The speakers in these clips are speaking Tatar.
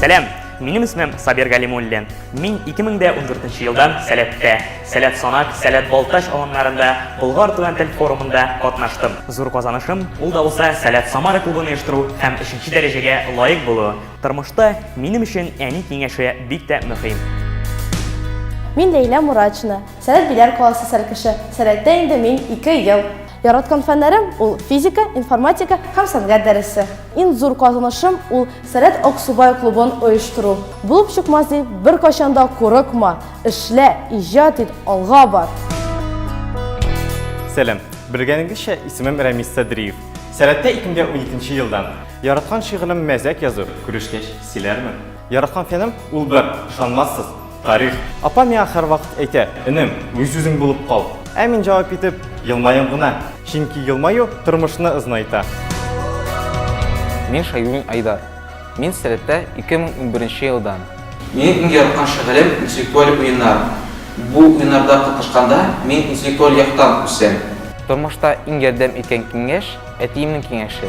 Сәлам, минем исмем Сабир Галимуллин. Мин 2014 елдан Сәләттә, Сәләт Санак, Сәләт Балташ аланнарында Болгар туган тел форумында катнаштым. Зур казанышым ул да булса Сәләт Самара клубын оештыру һәм 3нче дәрәҗәгә лаек булу. Тормышта минем өчен әни киңәше бик тә мөһим. Мин Ләйлә Муратшина, Сәләт Биләр каласы сәркеше. Сәләттә инде мин 2 ел. Яраткан фәннәрем ул физика, информатика һәм сәнгать дәресе. Иң зур казанышым ул Сәләт Аксубай клубын оештыру. Булып чыкмас дип беркайчанда курыкма, эшлә, иҗат ит, алга бар. Сәлам, белгәнегезчә, исемем Рамис Садриев. Сәләттә 2012 елдан. Яраткан шигырем мәзәк язу, күрешкәч сөйләрмен. Яраткан фәнем ул бер, ышанмассыз, тарих. Апа миңа һәр вакыт әйтә, "Энем, үз үзең булып кал." Ә мин җавап итеп, "Елмаем гына." Чөнки елмаю тормышны ызнайта. Мин Шаюн Айдар. Мин Сәләттә 2011 елдан. Минем иң яраткан шөгылем интеллектуаль уеннар. Бу уеннарда катнашканда мин интеллектуаль яктан үсәм. Тормышта иң ярдәм иткән киңәш әтиемнең киңәше.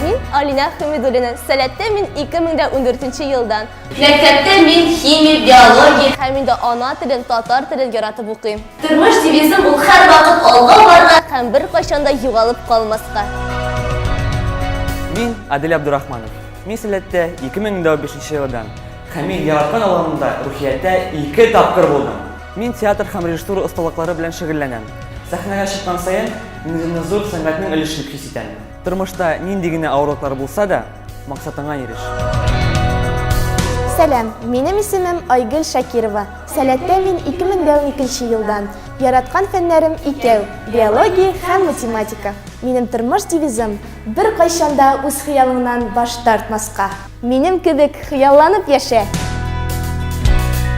Мин Алина Хамидуллина. Сәләттә мин 2014 елдан. Мәктәптә мин химия, биология Һәм инде ана телен, татар телен яратып укыйм. тормыш девизим ул һәр вакыт алга барга. Һәм беркайчан да югалып калмаска. Мин Адил Абдурахманов. Мин Сәләттә 2015 елдан. Һәм мин яраткан аланында рухияттә 2 тапкыр булдым. Мин театр һәм режиссура осталыклары белән шөгыльләнәм. Сәхнәгә чыккан саен мине зур сәнгатьнең өлешен хис итәм. Тормышта нинди генә авырлыклар булса да, максатыңа иреш. Сәлам, минем исемем Айгөл Шакирова. Сәләттә мин 2012 елдан. Яраткан фәннәрем 2: биология һәм математика. Минем тормыш девизим беркайчанда үз хыялыңнан баш тартмаска. Минем кебек хыялланып яшә.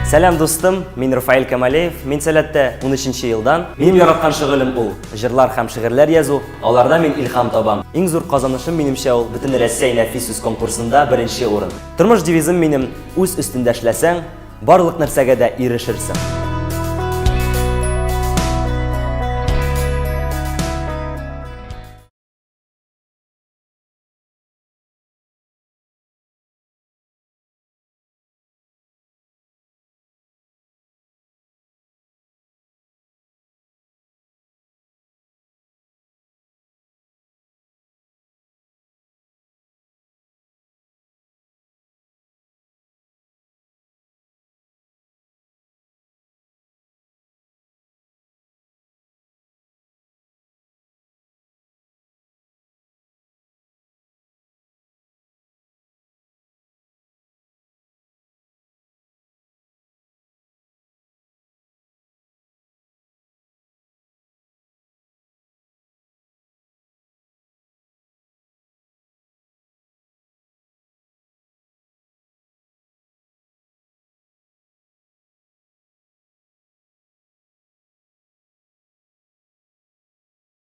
Сәлам дустым, мин Рафаэль Камалеев, мин Сәләттә 13 елдан. Минем яраткан шөгылем ул җырлар һәм шигырьләр язу, аларда мин илһам табам. Иң зур казанышым минемчә ул бөтен Россия нәфис сүз конкурсында 1нче урын. Тормыш девизим минем үз өстендә эшләсәң, барлык нәрсәгә дә ирешерсең.